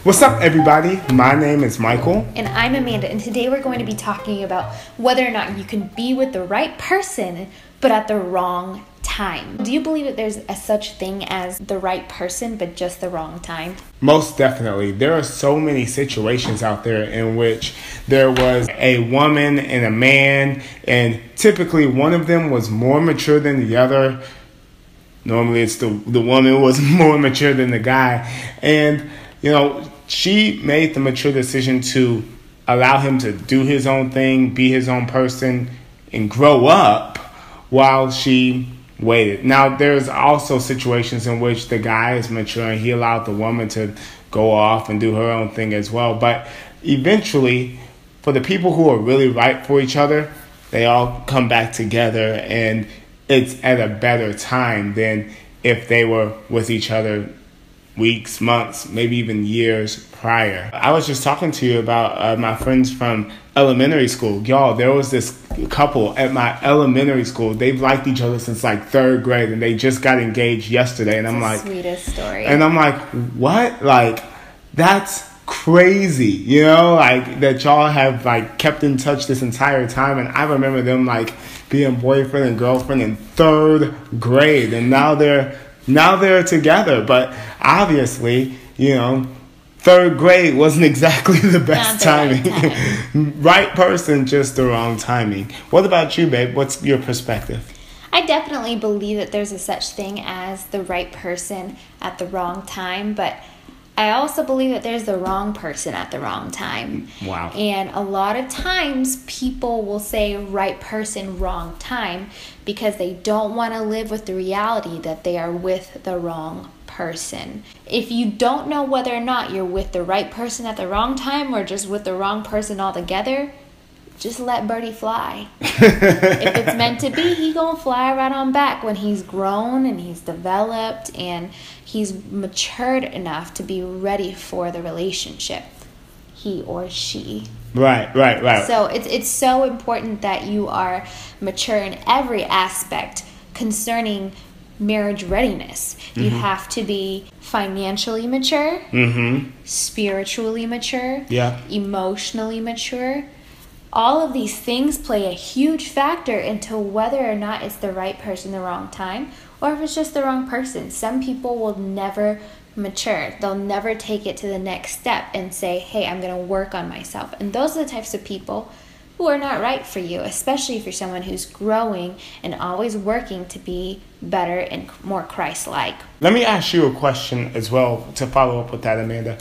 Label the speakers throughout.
Speaker 1: What's up, everybody? My name is Michael.
Speaker 2: And I'm Amanda, and today we're going to be talking about whether or not you can be with the right person, but at the wrong time. Do you believe that there's a such thing as the right person, but just the wrong time?
Speaker 1: Most definitely. There are so many situations out there in which there was a woman and a man, and typically one of them was more mature than the other. Normally it's the woman was more mature than the guy. And, she made the mature decision to allow him to do his own thing, be his own person, and grow up while she waited. Now, there's also situations in which the guy is mature and he allowed the woman to go off and do her own thing as well. But eventually, for the people who are really right for each other, they all come back together, and it's at a better time than if they were with each other weeks, months, maybe even years prior. I was just talking to you about my friends from elementary school. Y'all, there was this couple at my elementary school. They've liked each other since like third grade, and they just got engaged yesterday. And I'm like,
Speaker 2: sweetest story.
Speaker 1: And I'm like, what? Like, that's crazy, like that y'all have like kept in touch this entire time. And I remember them like being boyfriend and girlfriend in third grade, and now they're together. But obviously, third grade wasn't exactly the best timing. Right person, just the wrong timing. What about you, babe? What's your perspective?
Speaker 2: I definitely believe that there's a such thing as the right person at the wrong time, but I also believe that there's the wrong person at the wrong time.
Speaker 1: Wow.
Speaker 2: And a lot of times people will say right person, wrong time because they don't want to live with the reality that they are with the wrong person. If you don't know whether or not you're with the right person at the wrong time or just with the wrong person altogether, just let Birdie fly. If it's meant to be, he gonna fly right on back when he's grown and he's developed and he's matured enough to be ready for the relationship. He or she.
Speaker 1: Right.
Speaker 2: So it's so important that you are mature in every aspect concerning marriage readiness. Mm-hmm. You have to be financially mature, spiritually mature, emotionally mature. All of these things play a huge factor into whether or not it's the right person the wrong time, or if it's just the wrong person. Some people will never mature. They'll never take it to the next step and say, hey, I'm going to work on myself. And those are the types of people who are not right for you, especially if you're someone who's growing and always working to be better and more Christ-like.
Speaker 1: Let me ask you a question as well to follow up with that, Amanda.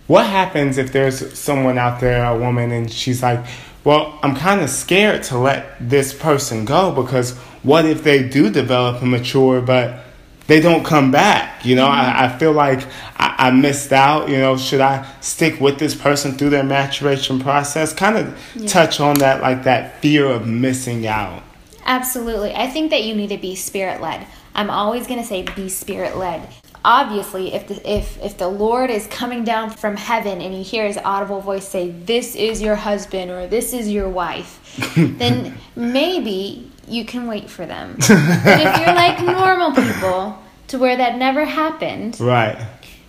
Speaker 1: What happens if there's someone out there, a woman, and she's like, well, I'm kind of scared to let this person go because what if they do develop and mature, but they don't come back? I feel like I missed out. Should I stick with this person through their maturation process? Kind of touch on that, like that fear of missing out.
Speaker 2: Absolutely. I think that you need to be spirit-led. I'm always going to say be spirit-led. Obviously, if the Lord is coming down from heaven and you hear his audible voice say, this is your husband or this is your wife, then maybe you can wait for them. But if you're like normal people to where that never happened,
Speaker 1: right?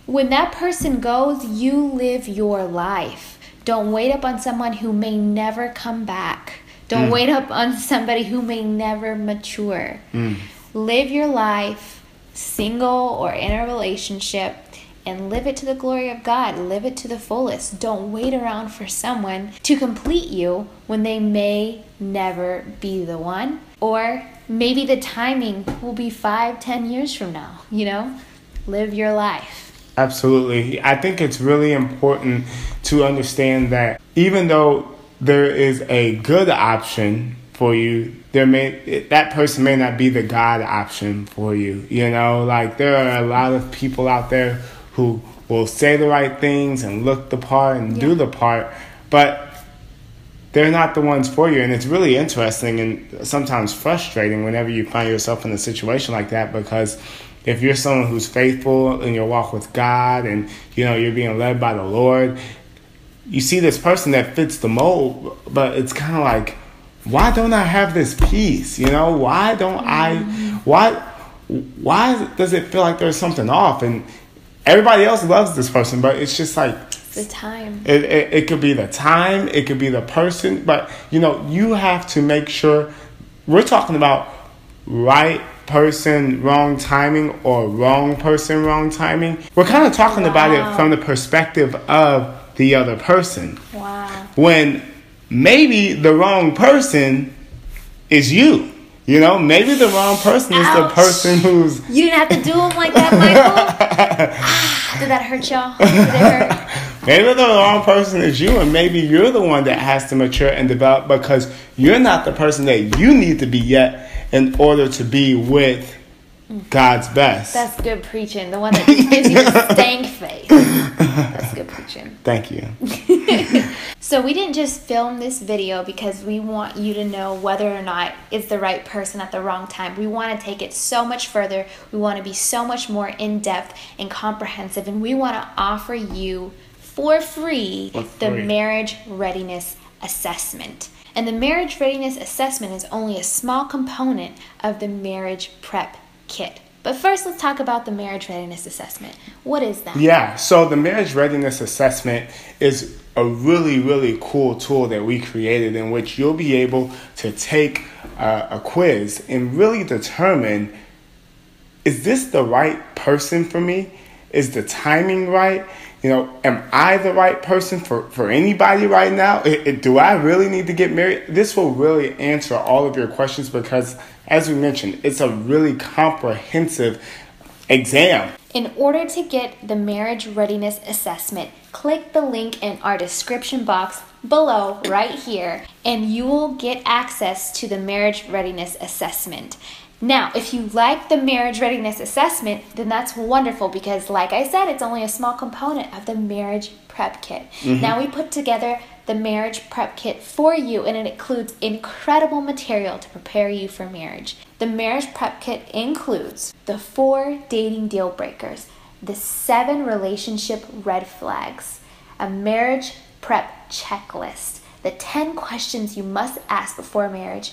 Speaker 2: When that person goes, you live your life. Don't wait up on someone who may never come back. Don't wait up on somebody who may never mature. Live your life, single or in a relationship, and live it to the glory of God. Live it to the fullest. Don't wait around for someone to complete you when they may never be the one, or maybe the timing will be 5-10 years from now. Live your life.
Speaker 1: Absolutely. I think it's really important to understand that even though there is a good option for you, that person may not be the God option for you. Like there are a lot of people out there who will say the right things and look the part and do the part, but they're not the ones for you. And it's really interesting and sometimes frustrating whenever you find yourself in a situation like that, because if you're someone who's faithful in your walk with God and you're being led by the Lord, you see this person that fits the mold, but it's kind of like, why don't I have this peace? Why don't why does it feel like there's something off? And everybody else loves this person, but it's just like
Speaker 2: the time.
Speaker 1: It could be the time, it could be the person, but you have to make sure. We're talking about right person, wrong timing, or wrong person, wrong timing. We're kind of talking about it from the perspective of the other person.
Speaker 2: Wow.
Speaker 1: When maybe the wrong person is you. Maybe the wrong person is the person who's...
Speaker 2: You didn't have to do him like that, Michael. Did that hurt y'all? Did it hurt?
Speaker 1: Maybe the wrong person is you, and maybe you're the one that has to mature and develop because you're not the person that you need to be yet in order to be with God's best.
Speaker 2: That's good preaching. The one that gives you the stank face. That's good preaching.
Speaker 1: Thank you.
Speaker 2: So we didn't just film this video because we want you to know whether or not it's the right person at the wrong time. We want to take it so much further. We want to be so much more in-depth and comprehensive. And we want to offer you for free the Marriage Readiness Assessment. And the Marriage Readiness Assessment is only a small component of the Marriage Prep Kit. But first, let's talk about the Marriage Readiness Assessment. What is that?
Speaker 1: Yeah, so the Marriage Readiness Assessment is a really, really cool tool that we created in which you'll be able to take a quiz and really determine, is this the right person for me? Is the timing right? Am I the right person for anybody right now? Do I really need to get married? This will really answer all of your questions because, as we mentioned, it's a really comprehensive exam.
Speaker 2: In order to get the Marriage Readiness Assessment, click the link in our description box below right here, and you will get access to the Marriage Readiness Assessment. Now, if you like the Marriage Readiness Assessment, then that's wonderful because, like I said, it's only a small component of the Marriage Prep Kit. Now we put together the Marriage Prep Kit for you, and it includes incredible material to prepare you for marriage. The Marriage Prep Kit includes the 4 dating deal breakers, the 7 relationship red flags, a marriage prep checklist, the 10 questions you must ask before marriage,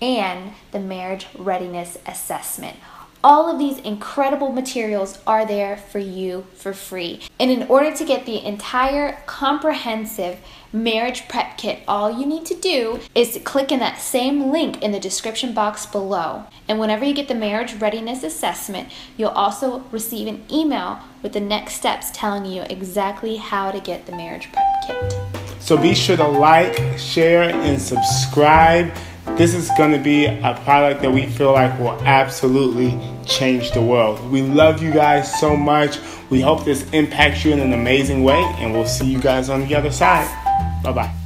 Speaker 2: and the Marriage Readiness Assessment. All of these incredible materials are there for you for free. And in order to get the entire comprehensive Marriage Prep Kit, all you need to do is to click in that same link in the description box below. And whenever you get the Marriage Readiness Assessment, you'll also receive an email with the next steps telling you exactly how to get the Marriage Prep Kit.
Speaker 1: So be sure to like, share, and subscribe. This is going to be a product that we feel like will absolutely change the world. We love you guys so much. We hope this impacts you in an amazing way, and we'll see you guys on the other side. Bye-bye.